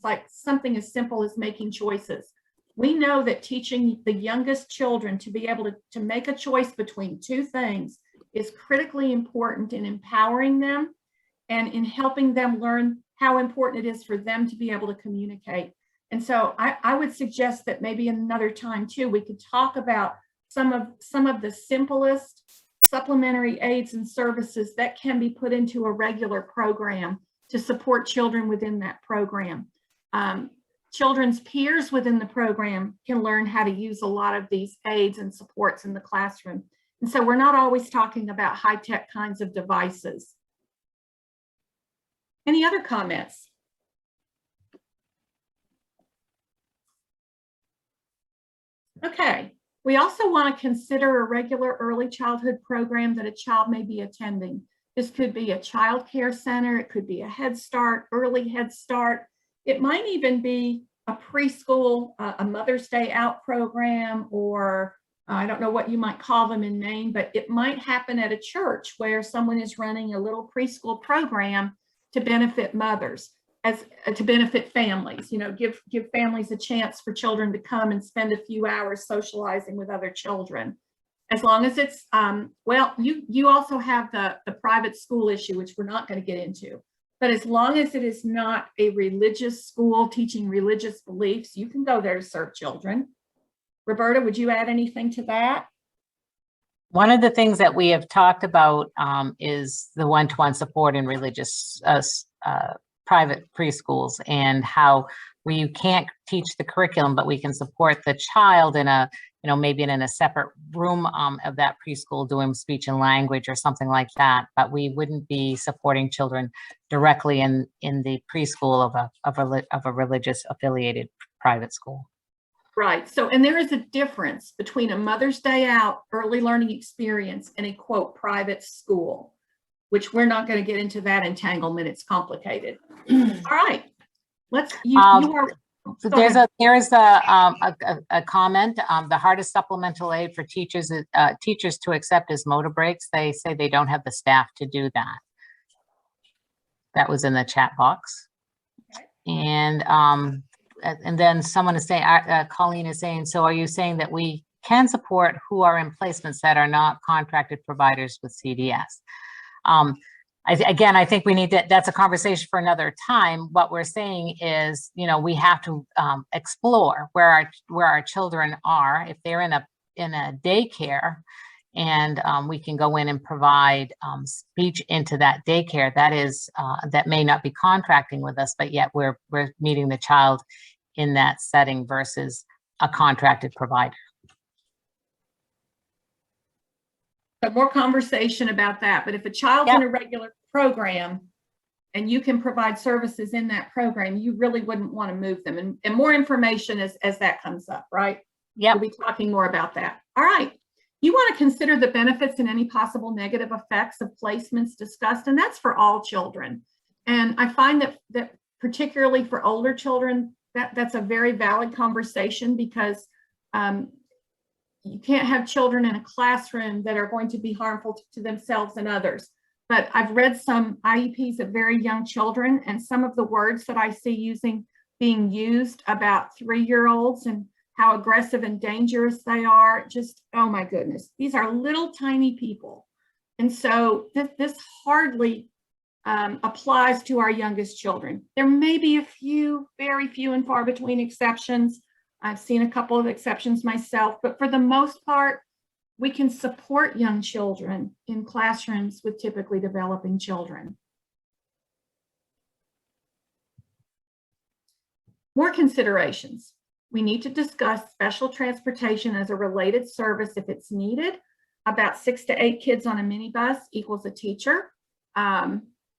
like something as simple as making choices. We know that teaching the youngest children to be able to make a choice between two things is critically important in empowering them and in helping them learn how important it is for them to be able to communicate. And so I would suggest that maybe another time too, we could talk about some of the simplest supplementary aids and services that can be put into a regular program to support children within that program. Children's peers within the program can learn how to use a lot of these aids and supports in the classroom. And so we're not always talking about high-tech kinds of devices. Any other comments? Okay, we also want to consider a regular early childhood program that a child may be attending. This could be a child care center, it could be a Head Start, early Head Start. It might even be a preschool, a Mother's Day Out program, or I don't know what you might call them in Maine, but it might happen at a church where someone is running a little preschool program to benefit mothers, to benefit families, you know, give families a chance for children to come and spend a few hours socializing with other children. As long as it's, well, you also have the private school issue, which we're not going to get into. But as long as it is not a religious school teaching religious beliefs, you can go there to serve children. Roberta, would you add anything to that? One of the things that we have talked about is the one-to-one support in religious private preschools, and how we can't teach the curriculum, but we can support the child in a, you know, maybe in a separate room of that preschool doing speech and language or something like that. But we wouldn't be supporting children directly in the preschool of a religious affiliated private school. Right. So, and there is a difference between a Mother's Day Out early learning experience and a quote private school, which we're not going to get into that entanglement. It's complicated. All right. Let's So there is a comment. The hardest supplemental aid for teachers to accept is motor breaks. They say they don't have the staff to do that. That was in the chat box. Okay. And then someone is saying, Colleen is saying, so are you saying that we can support who are in placements that are not contracted providers with CDS? Again, I think we need to, that's a conversation for another time. What we're saying is, you know, we have to explore where our children are. If they're in a daycare, and we can go in and provide speech into that daycare, that may not be contracting with us, but yet we're meeting the child in that setting versus a contracted provider. So more conversation about that. But if a child's in a regular program and you can provide services in that program, you really wouldn't want to move them. And more information as that comes up, right? Yeah, we'll be talking more about that. All right. You want to consider the benefits and any possible negative effects of placements discussed, and that's for all children. And I find that particularly for older children, that's a very valid conversation, because you can't have children in a classroom that are going to be harmful to themselves and others. But I've read some IEPs of very young children, and some of the words that I see being used about 3-year-olds and how aggressive and dangerous they are, just, oh my goodness, these are little tiny people. And so this hardly applies to our youngest children. There may be a few, very few and far between exceptions. I've seen a couple of exceptions myself, but for the most part, we can support young children in classrooms with typically developing children. More considerations. We need to discuss special transportation as a related service if it's needed. About 6 to 8 kids on a minibus equals a teacher.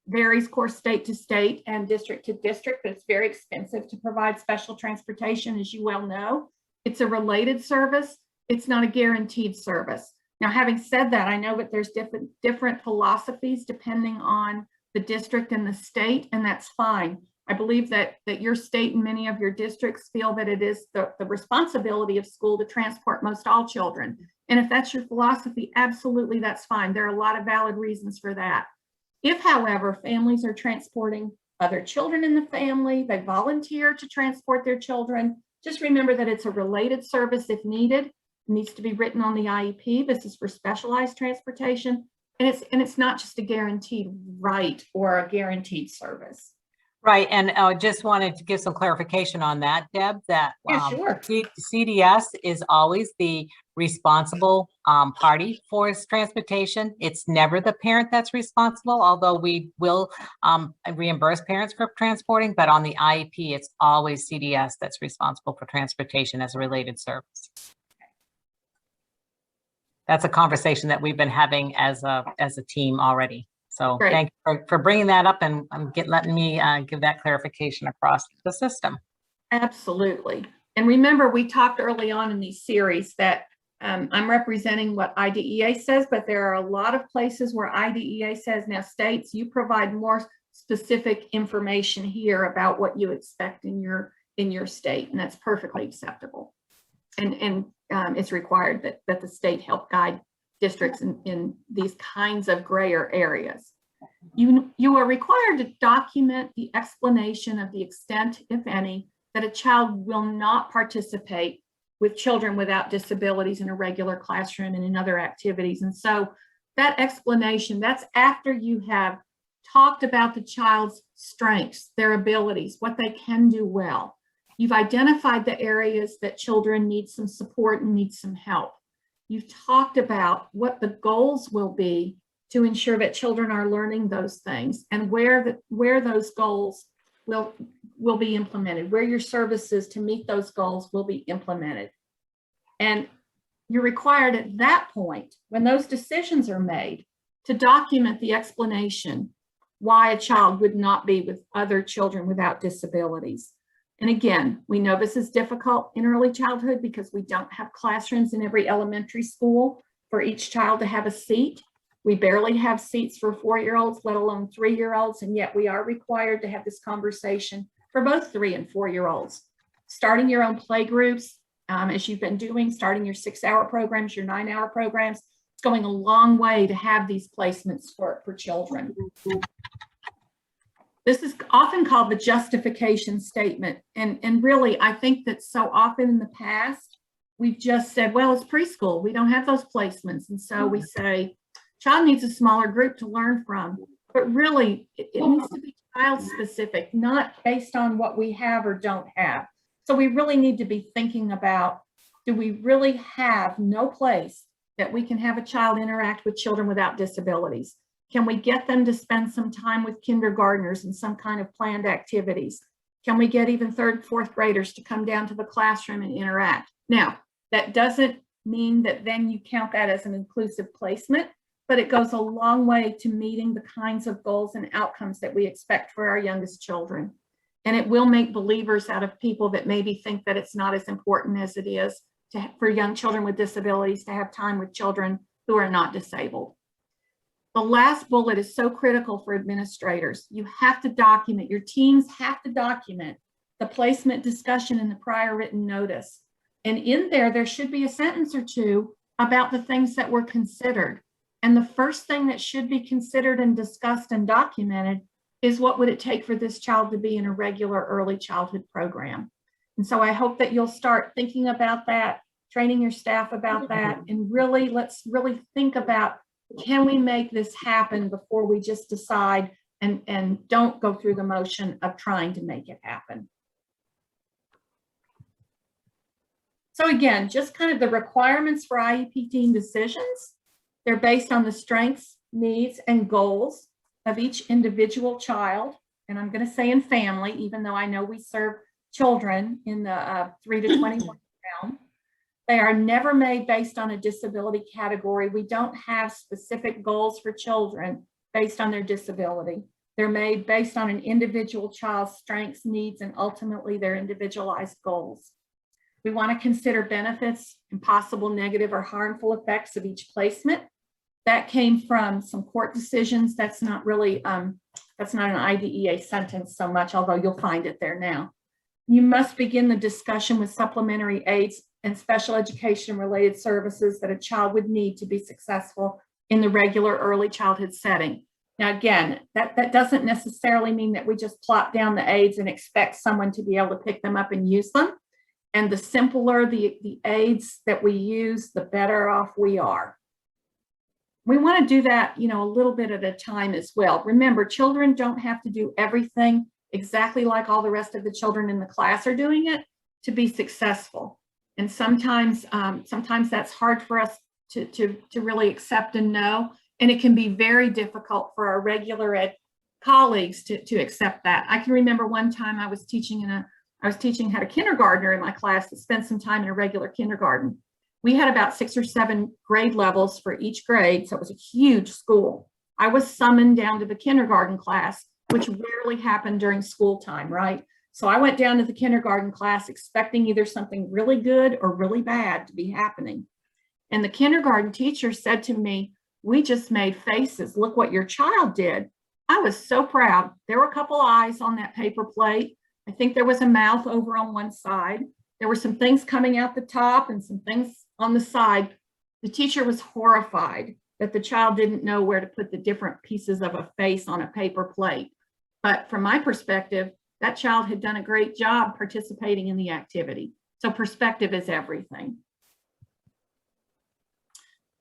Varies, of course, state to state and district to district, but it's very expensive to provide special transportation, as you well know. It's a related service. It's not a guaranteed service. Now, having said that, I know that there's different philosophies depending on the district and the state, and that's fine. I believe that your state and many of your districts feel that it is the responsibility of school to transport most all children. And if that's your philosophy, absolutely, that's fine. There are a lot of valid reasons for that. If, however, families are transporting other children in the family, they volunteer to transport their children. Just remember that it's a related service if needed. It needs to be written on the IEP. This is for specialized transportation. And it's not just a guaranteed right or a guaranteed service. Right, and I just wanted to give some clarification on that, Deb, that Yeah, sure. CDS is always the responsible party for transportation. It's never the parent that's responsible, although we will reimburse parents for transporting, but on the IEP, it's always CDS that's responsible for transportation as a related service. That's a conversation that we've been having as a team already. So Great. thank you for bringing that up and letting me give that clarification across the system. Absolutely. And remember, we talked early on in these series that I'm representing what IDEA says, but there are a lot of places where IDEA says now states you provide more specific information here about what you expect in your state, and that's perfectly acceptable. And it's required that the state help guide districts in these kinds of grayer areas. You are required to document the explanation of the extent, if any, that a child will not participate with children without disabilities in a regular classroom and in other activities. And so that explanation, that's after you have talked about the child's strengths, their abilities, what they can do well. You've identified the areas that children need some support and need some help. You've talked about what the goals will be to ensure that children are learning those things and where those goals will be implemented, where your services to meet those goals will be implemented. And you're required at that point, when those decisions are made, to document the explanation why a child would not be with other children without disabilities. And again, we know this is difficult in early childhood because we don't have classrooms in every elementary school for each child to have a seat. We barely have seats for 4-year-olds, let alone 3-year-olds, and yet we are required to have this conversation for both 3- and 4-year-olds. Starting your own play groups, as you've been doing, starting your 6-hour programs, your 9-hour programs, it's going a long way to have these placements for children. This is often called the justification statement. And really, I think that so often in the past, we've just said, well, it's preschool. We don't have those placements. And so we say, child needs a smaller group to learn from. But really, it needs to be child specific, not based on what we have or don't have. So we really need to be thinking about, do we really have no place that we can have a child interact with children without disabilities? Can we get them to spend some time with kindergartners and some kind of planned activities? Can we get even 3rd, 4th graders to come down to the classroom and interact? Now, that doesn't mean that then you count that as an inclusive placement, but it goes a long way to meeting the kinds of goals and outcomes that we expect for our youngest children. And it will make believers out of people that maybe think that it's not as important as it is for young children with disabilities to have time with children who are not disabled. The last bullet is so critical for administrators. You have to document, your teams have to document the placement discussion in the prior written notice. And in there should be a sentence or two about the things that were considered. And the first thing that should be considered and discussed and documented is what would it take for this child to be in a regular early childhood program. And so I hope that you'll start thinking about that, training your staff about that, and really, let's really think about, can we make this happen before we just decide and don't go through the motion of trying to make it happen. So again, just kind of the requirements for IEP team decisions. They're based on the strengths, needs, and goals of each individual child. And I'm going to say in family, even though I know we serve children in the 3 to 21 realm. They are never made based on a disability category. We don't have specific goals for children based on their disability. They're made based on an individual child's strengths, needs, and ultimately their individualized goals. We want to consider benefits and possible negative or harmful effects of each placement. That came from some court decisions. That's not really, that's not an IDEA sentence so much, although you'll find it there now. You must begin the discussion with supplementary aids and special education related services that a child would need to be successful in the regular early childhood setting. Now, again, that doesn't necessarily mean that we just plop down the aids and expect someone to be able to pick them up and use them. And the simpler the aids that we use, the better off we are. We want to do that, a little bit at a time as well. Remember, children don't have to do everything exactly like all the rest of the children in the class are doing it to be successful. And sometimes that's hard for us to really accept and know. And it can be very difficult for our regular ed colleagues to accept that. I can remember one time I was teaching had a kindergartner in my class that spent some time in a regular kindergarten. We had about 6 or 7 grade levels for each grade, so it was a huge school. I was summoned down to the kindergarten class, which rarely happened during school time, right? So I went down to the kindergarten class expecting either something really good or really bad to be happening. And the kindergarten teacher said to me, "We just made faces. Look what your child did." I was so proud. There were a couple eyes on that paper plate. I think there was a mouth over on one side. There were some things coming out the top and some things on the side. The teacher was horrified that the child didn't know where to put the different pieces of a face on a paper plate. But from my perspective, that child had done a great job participating in the activity. So perspective is everything.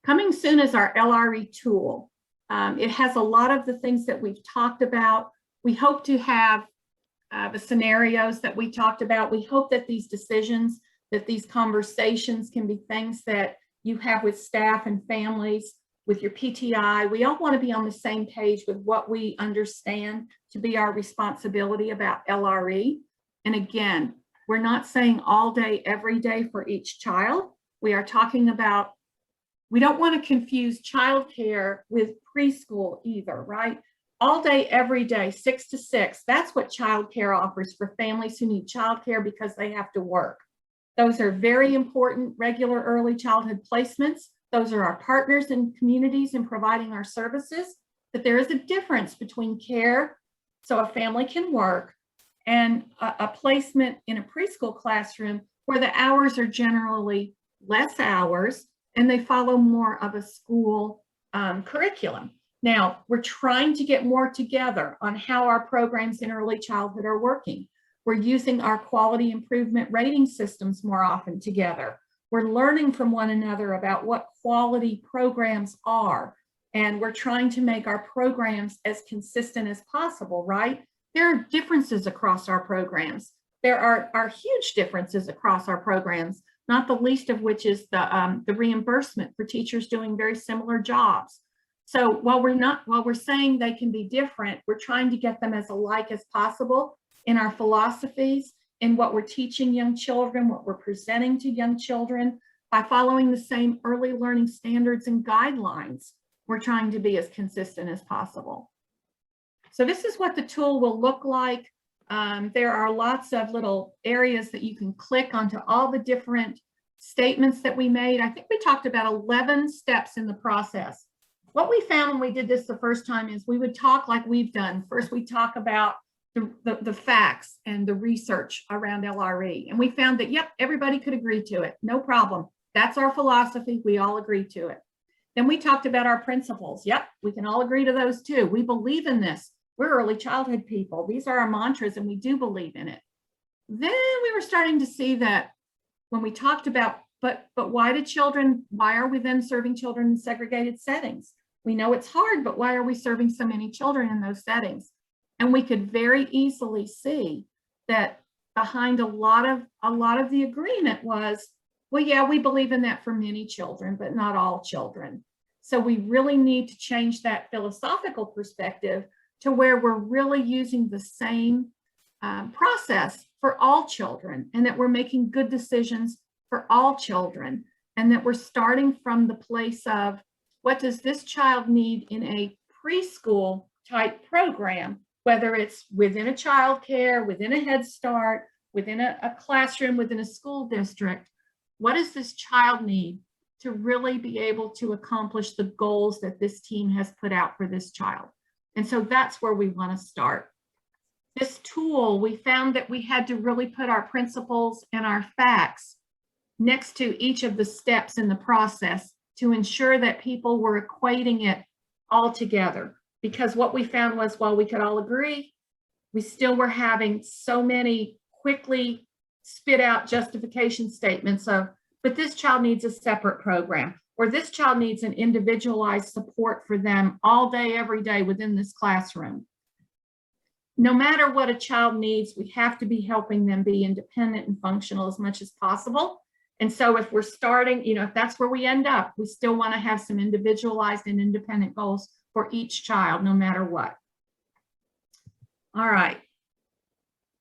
Coming soon is our LRE tool. It has a lot of the things that we've talked about. We hope to have the scenarios that we talked about. We hope that these decisions, that these conversations can be things that you have with staff and families, with your PTI. We all want to be on the same page with what we understand to be our responsibility about LRE. And again, we're not saying all day, every day for each child. We are talking about, we don't want to confuse childcare with preschool either, right? All day, every day, 6 to 6, that's what childcare offers for families who need childcare because they have to work. Those are very important regular early childhood placements. Those are our partners in communities in providing our services. But there is a difference between care, so a family can work, and a placement in a preschool classroom where the hours are generally less hours and they follow more of a school curriculum. Now, we're trying to get more together on how our programs in early childhood are working. We're using our quality improvement rating systems more often together. We're learning from one another about what quality programs are, and we're trying to make our programs as consistent as possible, right? There are differences across our programs. There are huge differences across our programs, not the least of which is the reimbursement for teachers doing very similar jobs. So while we're saying they can be different, we're trying to get them as alike as possible in our philosophies, in what we're teaching young children, what we're presenting to young children. By following the same early learning standards and guidelines, we're trying to be as consistent as possible. So this is what the tool will look like. There are lots of little areas that you can click onto all the different statements that we made. I think we talked about 11 steps in the process. What we found when we did this the first time is we would talk like we've done. First, we talk about the facts and the research around LRE. And we found that, yep, everybody could agree to it. No problem. That's our philosophy. We all agree to it. Then we talked about our principles. Yep, we can all agree to those too. We believe in this. We're early childhood people. These are our mantras and we do believe in it. Then we were starting to see that when we talked about, but why are we then serving children in segregated settings? We know it's hard, but why are we serving so many children in those settings? And we could very easily see that behind a lot of the agreement was, well, yeah, we believe in that for many children, but not all children. So we really need to change that philosophical perspective to where we're really using the same process for all children, and that we're making good decisions for all children, and that we're starting from the place of, what does this child need in a preschool type program, whether it's within a child care, within a Head Start, within a classroom, within a school district? What does this child need to really be able to accomplish the goals that this team has put out for this child? And so that's where we want to start. This tool, we found that we had to really put our principles and our facts next to each of the steps in the process to ensure that people were equating it all together. because what we found was, while we could all agree, we still were having so many quickly spit out justification statements of, but this child needs a separate program, or this child needs an individualized support for them all day, every day within this classroom. No matter what a child needs, we have to be helping them be independent and functional as much as possible. And so if we're starting, if that's where we end up, we still want to have some individualized and independent goals for each child, no matter what. All right.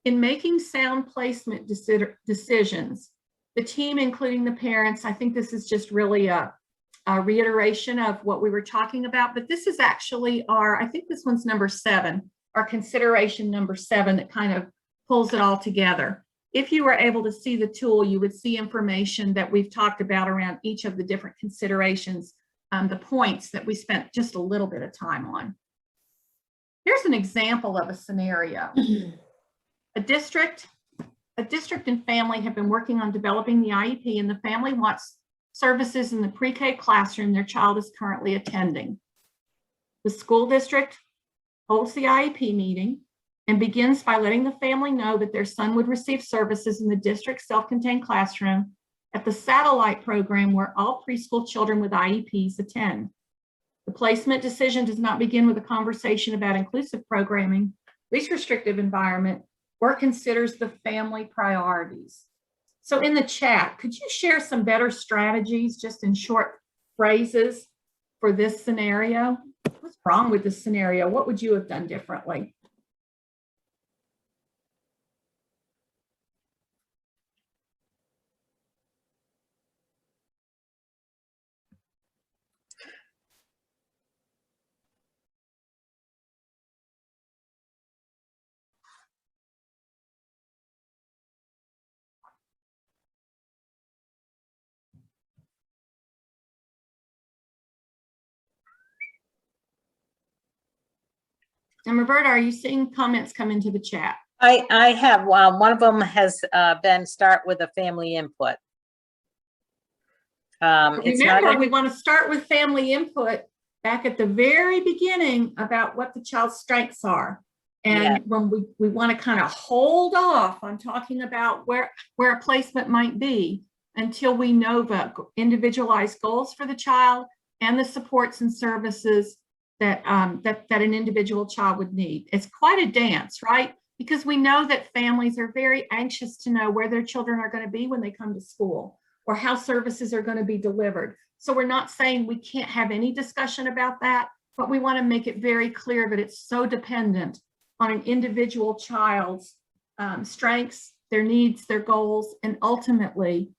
In making sound placement decisions, the team, including the parents, I think this is just really a reiteration of what we were talking about, but this is actually I think this one's number 7, our consideration number 7, that kind of pulls it all together. If you were able to see the tool, you would see information that we've talked about around each of the different considerations, the points that we spent just a little bit of time on. Here's an example of a scenario. A district and family have been working on developing the IEP, and the family wants services in the pre-K classroom their child is currently attending. The school district holds the IEP meeting and begins by letting the family know that their son would receive services in the district's self-contained classroom at the satellite program where all preschool children with IEPs attend. The placement decision does not begin with a conversation about inclusive programming, least restrictive environment, or considers the family priorities. So in the chat, could you share some better strategies, just in short phrases, for this scenario? What's wrong with this scenario? What would you have done differently? And Roberta, are you seeing comments come into the chat? I have. One of them has been start with a family input. Remember, we want to start with family input back at the very beginning about what the child's strengths are. And when we want to kind of hold off on talking about where a placement might be until we know the individualized goals for the child and the supports and services that an individual child would need. It's quite a dance, right? Because we know that families are very anxious to know where their children are going to be when they come to school, or how services are going to be delivered. So we're not saying we can't have any discussion about that, but we want to make it very clear that it's so dependent on an individual child's strengths, their needs, their goals, and ultimately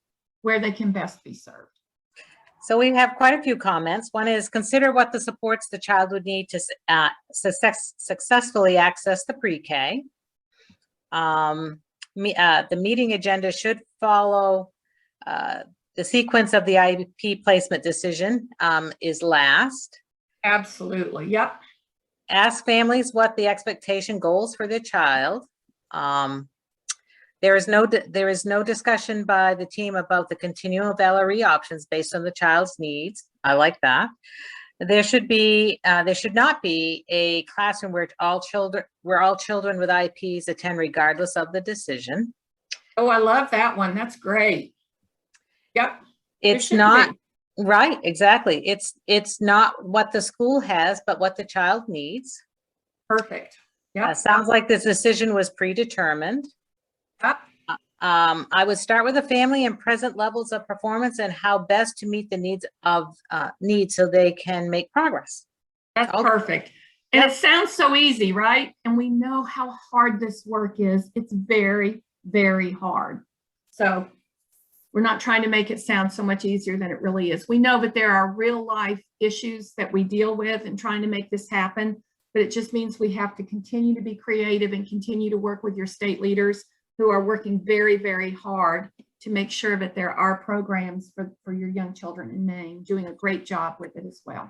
where they can best be served. So we have quite a few comments. One is, consider what the supports the child would need to successfully access the pre-K. The meeting agenda should follow the sequence of the IEP placement decision is last. Absolutely, yep. Ask families what the expectation goals for their child. There is no discussion by the team about the continuum of LRE options based on the child's needs. I like that. There should not be a classroom where all children with IEPs attend regardless of the decision. Oh, I love that one. That's great. Yep. It's not right. Exactly. It's not what the school has, but what the child needs. Perfect. Yeah. Sounds like this decision was predetermined. Yep. I would start with the family and present levels of performance and how best to meet the needs so they can make progress. That's perfect. And it sounds so easy, right? And we know how hard this work is. It's very, very hard. So we're not trying to make it sound so much easier than it really is. We know that there are real life issues that we deal with in trying to make this happen, but it just means we have to continue to be creative and continue to work with your state leaders who are working very, very hard to make sure that there are programs for your young children in Maine, doing a great job with it as well.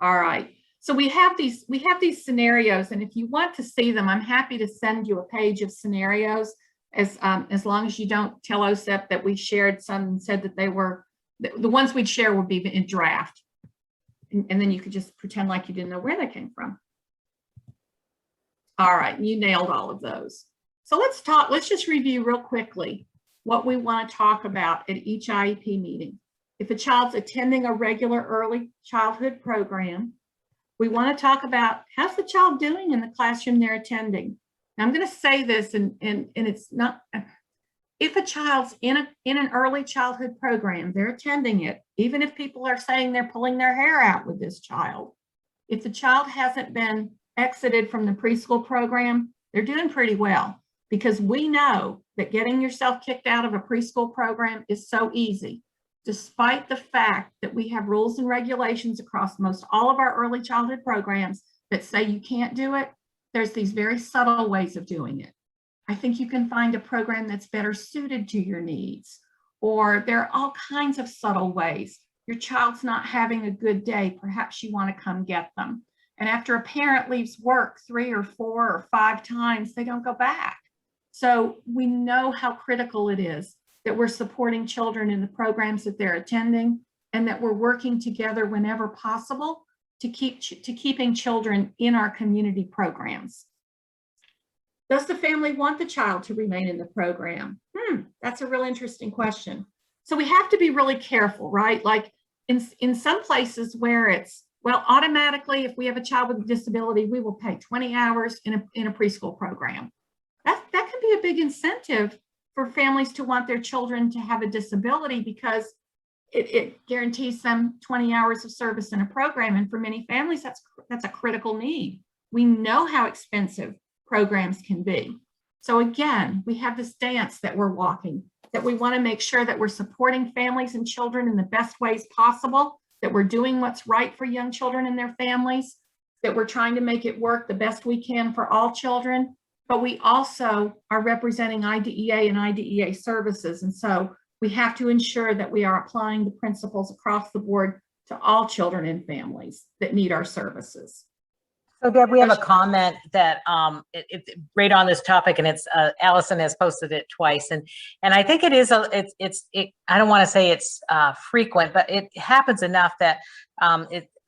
All right, so we have these scenarios, and if you want to see them, I'm happy to send you a page of scenarios, as long as you don't tell OSEP that we shared some and said that they were, the ones we'd share would be in draft. and then you could just pretend like you didn't know where they came from. All right, you nailed all of those. So let's just review real quickly what we want to talk about at each IEP meeting. If a child's attending a regular early childhood program, we want to talk about how's the child doing in the classroom they're attending. Now, I'm going to say this, and it's not, if a child's in an early childhood program, they're attending it, even if people are saying they're pulling their hair out with this child. If the child hasn't been exited from the preschool program, they're doing pretty well, because we know that getting yourself kicked out of a preschool program is so easy. Despite the fact that we have rules and regulations across most all of our early childhood programs that say you can't do it, there's these very subtle ways of doing it. I think you can find a program that's better suited to your needs, or there are all kinds of subtle ways. Your child's not having a good day, perhaps you want to come get them. And after a parent leaves work 3 or 4 or 5 times, they don't go back. So we know how critical it is that we're supporting children in the programs that they're attending, and that we're working together whenever possible to keeping children in our community programs. Does the family want the child to remain in the program? That's a real interesting question. So we have to be really careful, right? Like in some places where it's, well, automatically, if we have a child with a disability, we will pay 20 hours in a preschool program. That can be a big incentive for families to want their children to have a disability, because it guarantees them 20 hours of service in a program. And for many families, that's a critical need. We know how expensive programs can be. So again, we have this dance that we're walking, that we want to make sure that we're supporting families and children in the best ways possible, that we're doing what's right for young children and their families, that we're trying to make it work the best we can for all children. But we also are representing IDEA and IDEA services. And so we have to ensure that we are applying the principles across the board to all children and families that need our services. So Deb, we have a comment that it's right on this topic, and it's Allison has posted it twice, and I think it is I don't want to say it's frequent, but it happens enough that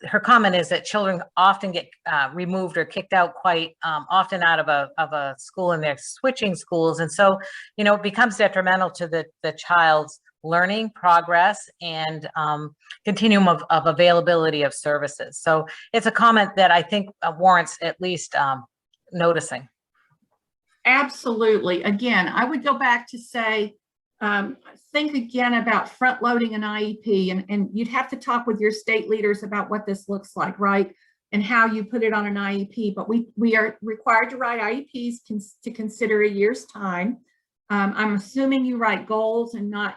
her comment is that children often get removed or kicked out quite often out of a school, and they're switching schools, and so it becomes detrimental to the child's learning progress and continuum of availability of services. So it's a comment that I think warrants at least noticing. Absolutely. Again, I would go back to say, think again about front loading an IEP, and you'd have to talk with your state leaders about what this looks like, right? And how you put it on an IEP, but we are required to write IEPs to consider a year's time. I'm assuming you write goals and not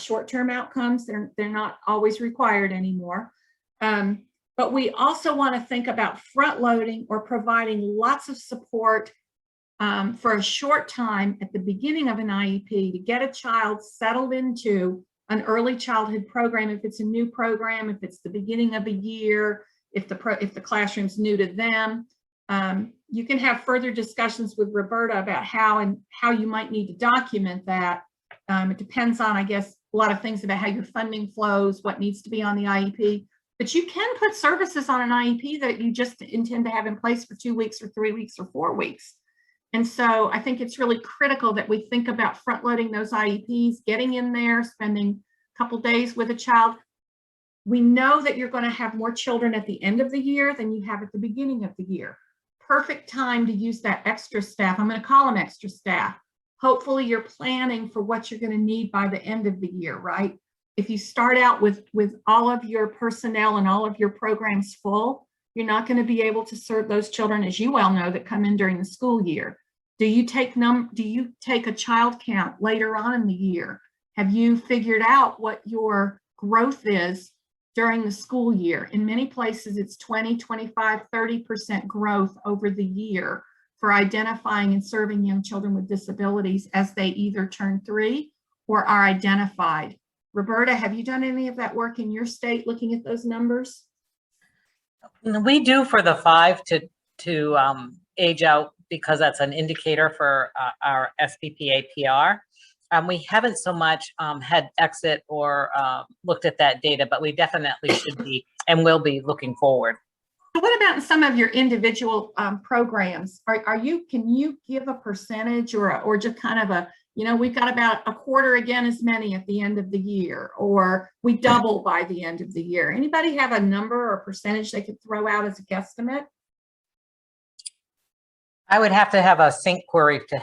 short-term outcomes. They're not always required anymore. But we also want to think about front loading or providing lots of support for a short time at the beginning of an IEP to get a child settled into an early childhood program. If it's a new program, if it's the beginning of a year, if the classroom's new to them, you can have further discussions with Roberta about how you might need to document that. It depends on, I guess, a lot of things about how your funding flows, what needs to be on the IEP. But you can put services on an IEP that you just intend to have in place for 2 weeks or 3 weeks or 4 weeks. And so I think it's really critical that we think about front loading those IEPs, getting in there, spending a couple days with a child. We know that you're going to have more children at the end of the year than you have at the beginning of the year. Perfect time to use that extra staff. I'm going to call them extra staff. Hopefully you're planning for what you're going to need by the end of the year, right? If you start out with all of your personnel and all of your programs full, you're not going to be able to serve those children, as you well know, that come in during the school year. Do you take a child count later on in the year? Have you figured out what your growth is during the school year? In many places, it's 20, 25, 30% growth over the year for identifying and serving young children with disabilities as they either turn 3 or are identified. Roberta, have you done any of that work in your state looking at those numbers? We do for the 5 to age out, because that's an indicator for our SPPA PR. We haven't so much had exit or looked at that data, but we definitely should be. and will be looking forward. So what about some of your individual programs? Can you give a percentage or just kind of a, we've got about a quarter again as many at the end of the year, or we double by the end of the year? Anybody have a number or percentage they could throw out as a guesstimate? I would have to have a sync query to.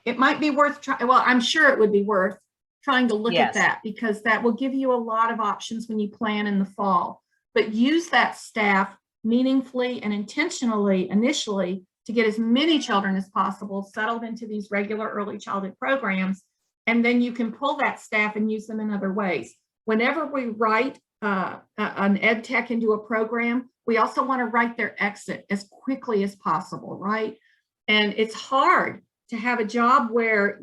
It might be worth trying. Well, I'm sure it would be worth trying to look at Yes. that, because that will give you a lot of options when you plan in the fall. But use that staff meaningfully and intentionally initially to get as many children as possible settled into these regular early childhood programs. And then you can pull that staff and use them in other ways. Whenever we write an ed tech into a program, we also want to write their exit as quickly as possible, right? And it's hard to have a job where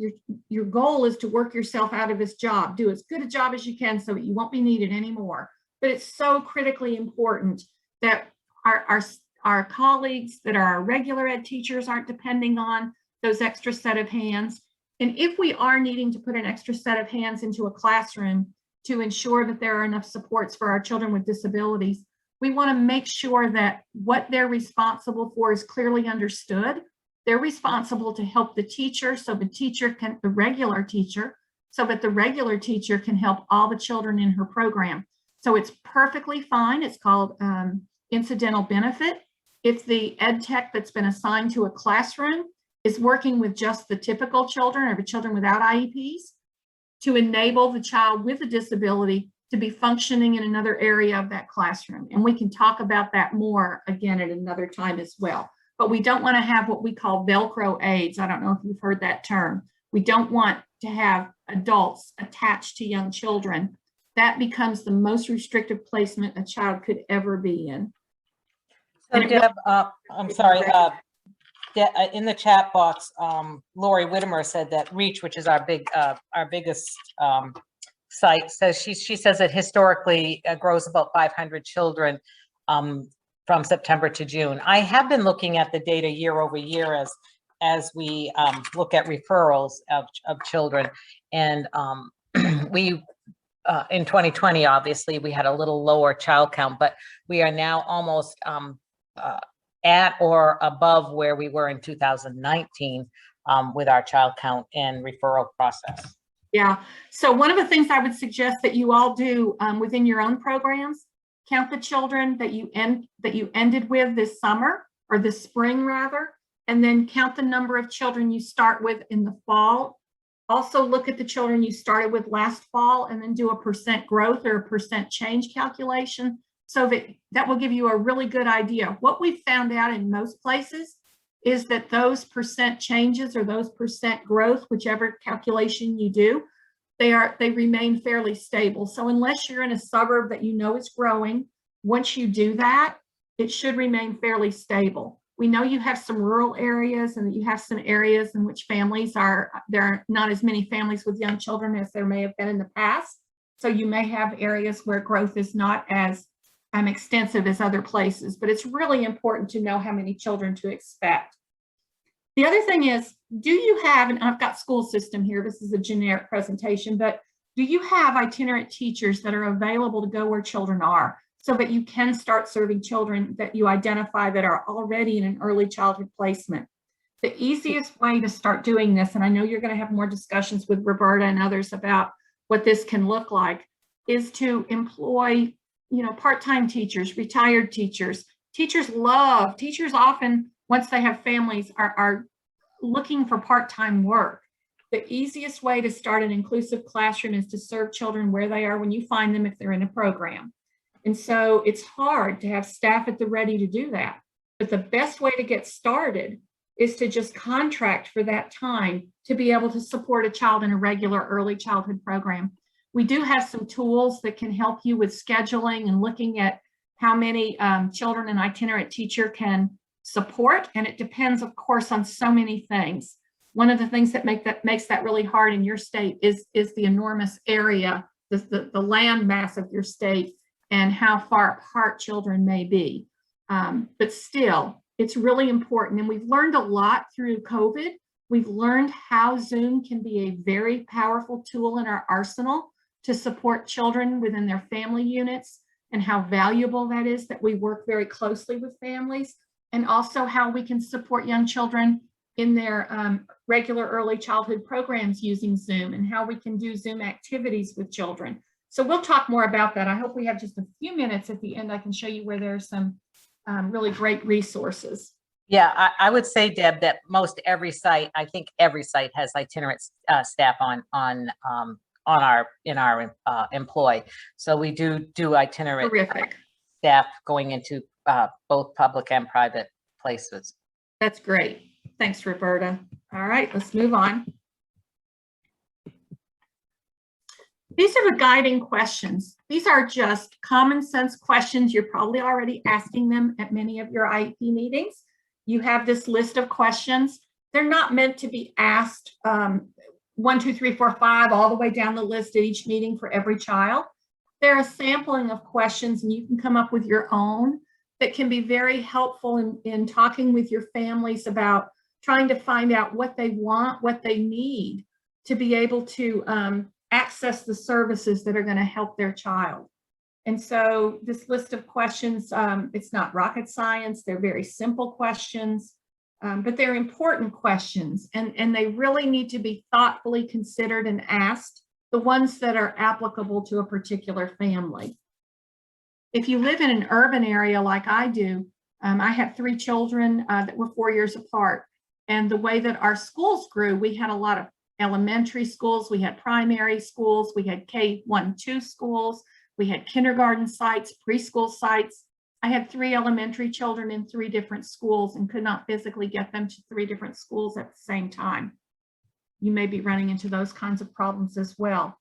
your goal is to work yourself out of this job, do as good a job as you can so that you won't be needed anymore. But it's so critically important that our colleagues that are our regular ed teachers aren't depending on those extra set of hands. And if we are needing to put an extra set of hands into a classroom to ensure that there are enough supports for our children with disabilities, we want to make sure that what they're responsible for is clearly understood. They're responsible to help the teacher, so the regular teacher, so that the regular teacher can help all the children in her program. So it's perfectly fine. It's called incidental benefit. If the ed tech that's been assigned to a classroom is working with just the typical children or the children without IEPs, to enable the child with a disability to be functioning in another area of that classroom. And we can talk about that more again at another time as well. But we don't want to have what we call Velcro aids. I don't know if you've heard that term. We don't want to have adults attached to young children. That becomes the most restrictive placement a child could ever be in. So Deb, I'm sorry, in the chat box, Lori Whittemer said that Reach, which is our biggest site, says she says it historically grows about 500 children from September to June. I have been looking at the data year over year as we look at referrals of children, and we in 2020, obviously, we had a little lower child count, but we are now almost at or above where we were in 2019 with our child count and referral process. Yeah. So one of the things I would suggest that you all do within your own programs, count the children that you ended with this summer, or this spring rather, and then count the number of children you start with in the fall. Also look at the children you started with last fall and then do a percent growth or a percent change calculation, so that will give you a really good idea. What we've found out in most places is that those percent changes or those percent growth, whichever calculation you do, they remain fairly stable. So unless you're in a suburb that you know is growing, once you do that, it should remain fairly stable. We know you have some rural areas and that you have some areas in which there are not as many families with young children as there may have been in the past. So you may have areas where growth is not as extensive as other places, but it's really important to know how many children to expect. The other thing is, do you have, and I've got school system here, this is a generic presentation, but do you have itinerant teachers that are available to go where children are, so that you can start serving children that you identify that are already in an early childhood placement? The easiest way to start doing this, and I know you're going to have more discussions with Roberta and others about what this can look like, is to employ, part-time teachers, retired teachers. Teachers often, once they have families, are looking for part-time work. The easiest way to start an inclusive classroom is to serve children where they are when you find them, if they're in a program. And so it's hard to have staff at the ready to do that. But the best way to get started is to just contract for that time to be able to support a child in a regular early childhood program. We do have some tools that can help you with scheduling and looking at how many children an itinerant teacher can support. And it depends, of course, on so many things. One of the things that makes that really hard in your state is the enormous area, the land mass of your state, and how far apart children may be. But still, it's really important. And we've learned a lot through COVID. We've learned how Zoom can be a very powerful tool in our arsenal to support children within their family units. and how valuable that is that we work very closely with families, and also how we can support young children in their regular early childhood programs using Zoom, and how we can do Zoom activities with children. So we'll talk more about that. I hope we have just a few minutes at the end. I can show you where there's some really great resources. Yeah, I would say, Deb, that most every site, I think every site has itinerant staff in our employ. So we do itinerant Terrific. staff going into both public and private places. That's great. Thanks, Roberta. All right, let's move on. These are the guiding questions. These are just common sense questions. You're probably already asking them at many of your IEP meetings. You have this list of questions. They're not meant to be asked 1, 2, 3, 4, 5, all the way down the list at each meeting for every child. They're a sampling of questions, and you can come up with your own that can be very helpful in talking with your families about trying to find out what they want, what they need to be able to access the services that are going to help their child. And so this list of questions, it's not rocket science. They're very simple questions, but they're important questions, and they really need to be thoughtfully considered and asked, the ones that are applicable to a particular family. If you live in an urban area like I do, I have 3 children that were 4 years apart. And the way that our schools grew, we had a lot of elementary schools, we had primary schools, we had K-1-2 schools, we had kindergarten sites, preschool sites. I had 3 elementary children in 3 different schools and could not physically get them to 3 different schools at the same time. You may be running into those kinds of problems as well.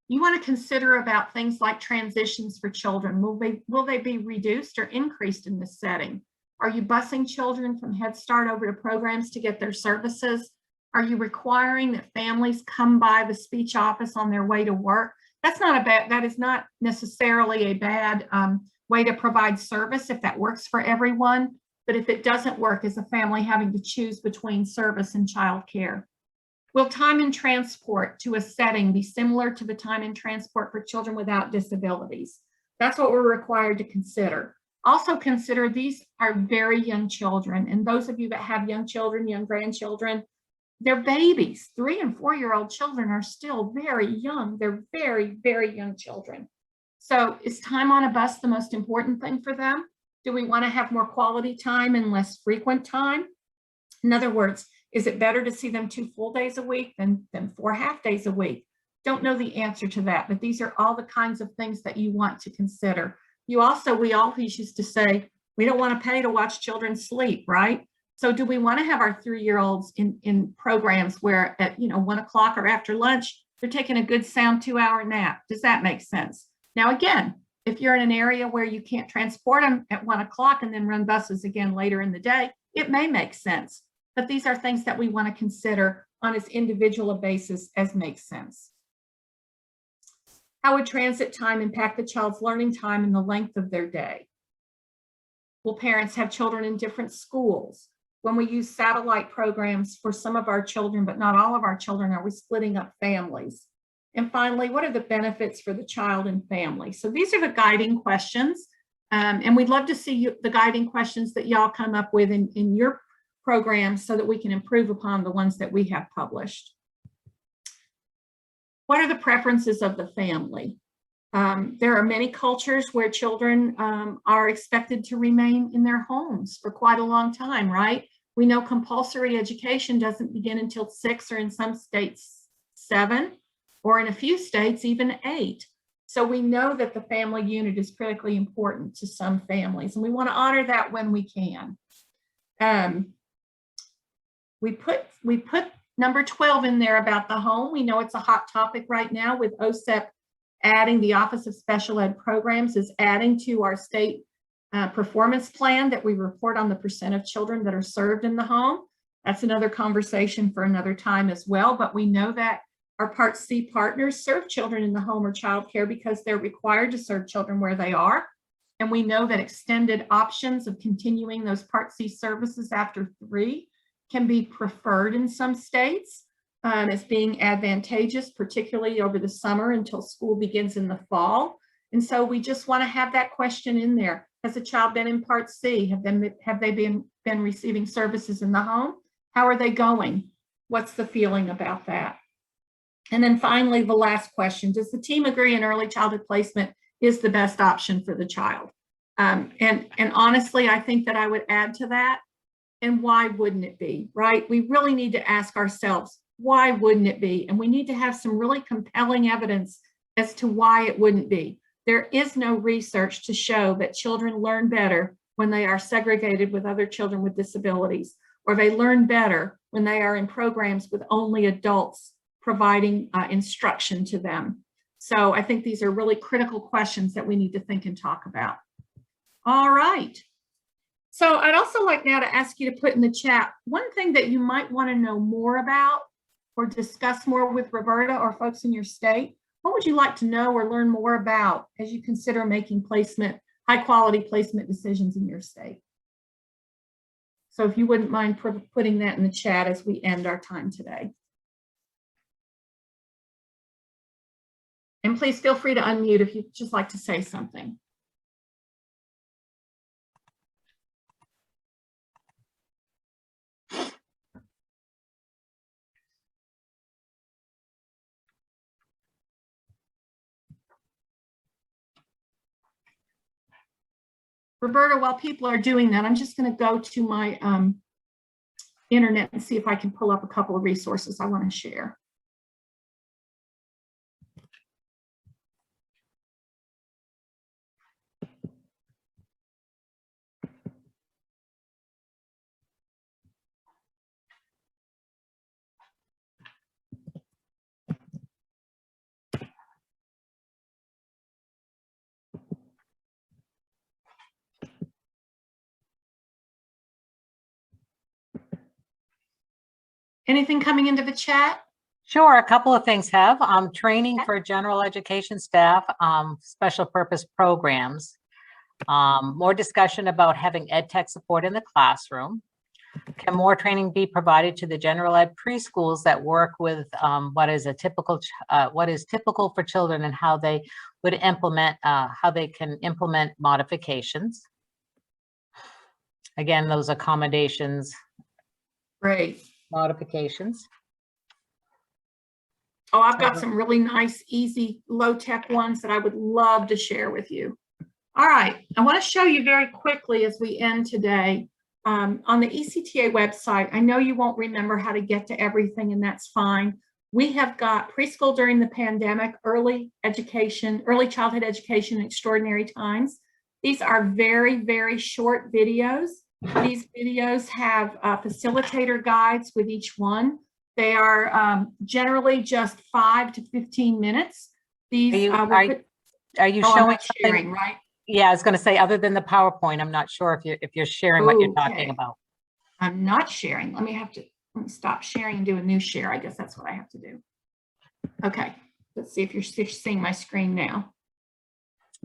You want to consider about things like transitions for children. Will they be reduced or increased in this setting? Are you busing children from Head Start over to programs to get their services? Are you requiring that families come by the speech office on their way to work? That is not necessarily a bad way to provide service if that works for everyone. But if it doesn't work, is a family having to choose between service and childcare? Will time in transport to a setting be similar to the time in transport for children without disabilities? That's what we're required to consider. Also consider these are very young children, and those of you that have young children, young grandchildren, they're babies. 3- and 4-year-old children are still very young. They're very, very young children. So is time on a bus the most important thing for them? Do we want to have more quality time and less frequent time? In other words, is it better to see them 2 full days a week than 4 half days a week? Don't know the answer to that, but these are all the kinds of things that you want to consider. We always used to say, we don't want to pay to watch children sleep, right? So do we want to have our 3-year-olds in programs where at 1 o'clock or after lunch, they're taking a good sound 2-hour nap? Does that make sense? Now, again, if you're in an area where you can't transport them at 1 o'clock and then run buses again later in the day, it may make sense. But these are things that we want to consider on as individual a basis as makes sense. How would transit time impact the child's learning time and the length of their day? Will parents have children in different schools? When we use satellite programs for some of our children, but not all of our children, are we splitting up families? And finally, what are the benefits for the child and family? So these are the guiding questions. And we'd love to see the guiding questions that y'all come up with in your programs so that we can improve upon the ones that we have published. What are the preferences of the family? There are many cultures where children are expected to remain in their homes for quite a long time, right? We know compulsory education doesn't begin until 6, or in some states 7, or in a few states even 8. So we know that the family unit is critically important to some families, and we want to honor that when we can. We put number 12 in there about the home. We know it's a hot topic right now with OSEP adding, the Office of Special Ed Programs is adding to our state performance plan that we report on the % of children that are served in the home. That's another conversation for another time as well, but we know that our Part C partners serve children in the home or childcare because they're required to serve children where they are. And we know that extended options of continuing those Part C services after 3 can be preferred in some states as being advantageous, particularly over the summer until school begins in the fall. And so we just want to have that question in there. Has a child been in Part C? Have they been receiving services in the home? How are they going? What's the feeling about that? And then finally, the last question, does the team agree an early childhood placement is the best option for the child? And honestly, I think that I would add to that, and why wouldn't it be, right? We really need to ask ourselves, why wouldn't it be? And we need to have some really compelling evidence as to why it wouldn't be. There is no research to show that children learn better when they are segregated with other children with disabilities, or they learn better when they are in programs with only adults providing instruction to them. So I think these are really critical questions that we need to think and talk about. All right. So I'd also like now to ask you to put in the chat one thing that you might want to know more about or discuss more with Roberta or folks in your state. What would you like to know or learn more about as you consider making placement, high quality placement decisions in your state? So if you wouldn't mind putting that in the chat as we end our time today. And please feel free to unmute if you'd just like to say something. Roberta, while people are doing that, I'm just going to go to my internet and see if I can pull up a couple of resources I want to share. Anything coming into the chat? Sure, a couple of things have. Training for general education staff, special purpose programs. More discussion about having ed tech support in the classroom. Can more training be provided to the general ed preschools that work with what is typical for children and how they would implement, how they can implement modifications? Again, those accommodations. Great. Modifications. Oh, I've got some really nice, easy, low-tech ones that I would love to share with you. All right, I want to show you very quickly as we end today. On the ECTA website, I know you won't remember how to get to everything, and that's fine. We have got preschool during the pandemic, early education, early childhood education, extraordinary times. These are very, very short videos. These videos have facilitator guides with each one. They are generally just 5 to 15 minutes. These are you showing I'm not sharing, right? Yeah, I was going to say, other than the PowerPoint, I'm not sure if you're sharing what you're talking about. I'm not sharing. Let me stop sharing and do a new share. I guess that's what I have to do. Okay, let's see if you're seeing my screen now.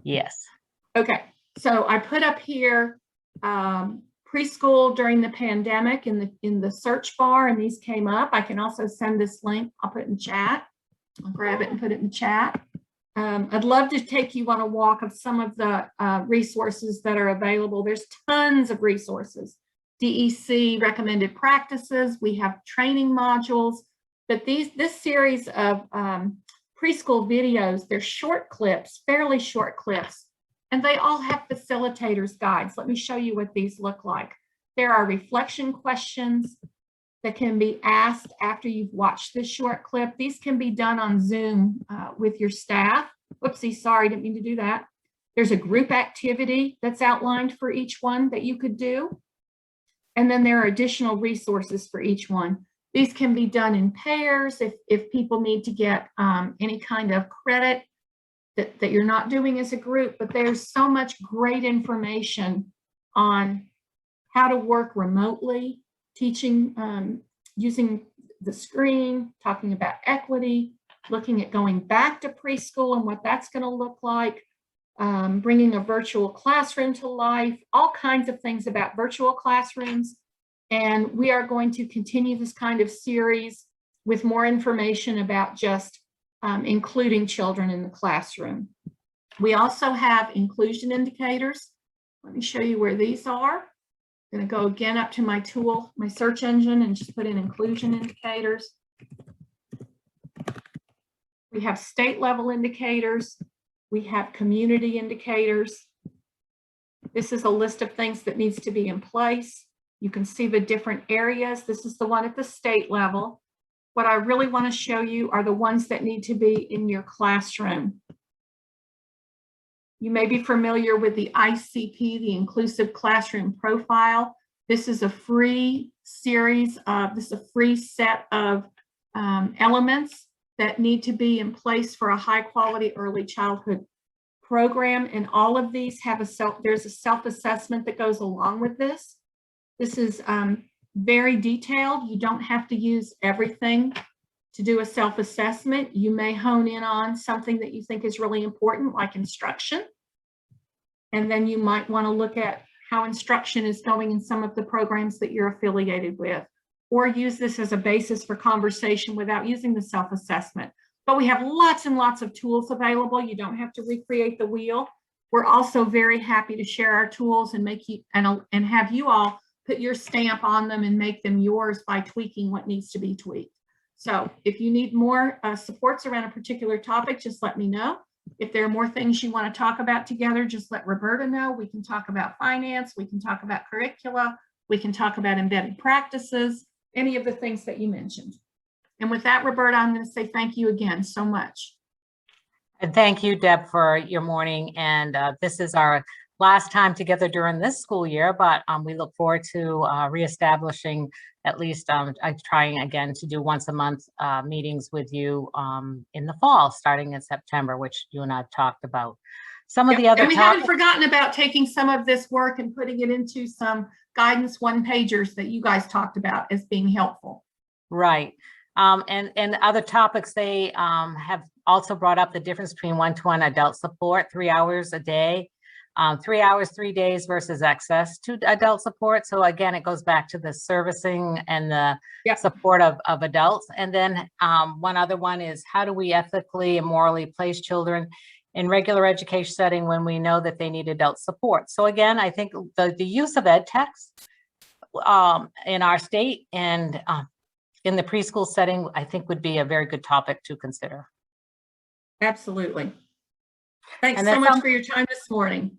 Yes. Okay, so I put up here preschool during the pandemic in the search bar, and these came up. I can also send this link. I'll put it in chat. I'll grab it and put it in chat. I'd love to take you on a walk of some of the resources that are available. There's tons of resources. DEC recommended practices. We have training modules, but this series of preschool videos, they're short clips, fairly short clips, and they all have facilitators guides. Let me show you what these look like. There are reflection questions that can be asked after you've watched this short clip. These can be done on Zoom with your staff. Whoopsie, sorry, didn't mean to do that. There's a group activity that's outlined for each one that you could do. And then there are additional resources for each one. These can be done in pairs if people need to get any kind of credit that you're not doing as a group, but there's so much great information on how to work remotely, teaching, using the screen, talking about equity, looking at going back to preschool and what that's going to look like, bringing a virtual classroom to life, all kinds of things about virtual classrooms. And we are going to continue this kind of series with more information about just including children in the classroom. We also have inclusion indicators. Let me show you where these are. I'm going to go again up to my tool, my search engine, and just put in inclusion indicators. We have state level indicators. We have community indicators. This is a list of things that needs to be in place. You can see the different areas. This is the one at the state level. What I really want to show you are the ones that need to be in your classroom. You may be familiar with the ICP, the Inclusive Classroom Profile. This is a free series of, this is a free set of elements that need to be in place for a high quality early childhood program. And all of these have there's a self-assessment that goes along with this. This is very detailed. You don't have to use everything to do a self-assessment. You may hone in on something that you think is really important, like instruction. And then you might want to look at how instruction is going in some of the programs that you're affiliated with, or use this as a basis for conversation without using the self-assessment. But we have lots and lots of tools available. You don't have to recreate the wheel. We're also very happy to share our tools and make you and have you all put your stamp on them and make them yours by tweaking what needs to be tweaked. So if you need more supports around a particular topic, just let me know. If there are more things you want to talk about together, just let Roberta know. We can talk about finance, we can talk about curricula, we can talk about embedded practices, any of the things that you mentioned. And with that, Roberta, I'm going to say thank you again so much. And thank you, Deb, for your morning. And this is our last time together during this school year, but we look forward to reestablishing, at least trying again to do once a month meetings with you in the fall, starting in September, which you and I have talked about. Some of the other and we haven't forgotten about taking some of this work and putting it into some guidance one-pagers that you guys talked about as being helpful. Right. And other topics, they have also brought up the difference between one-to-one adult support, 3 hours a day, 3 hours, 3 days versus access to adult support. So again, it goes back to the servicing and the support of adults. And then one other one is, how do we ethically and morally place children in regular education setting when we know that they need adult support? So again, I think the use of ed techs in our state and in the preschool setting, I think would be a very good topic to consider. Absolutely. Thanks so much for your time this morning.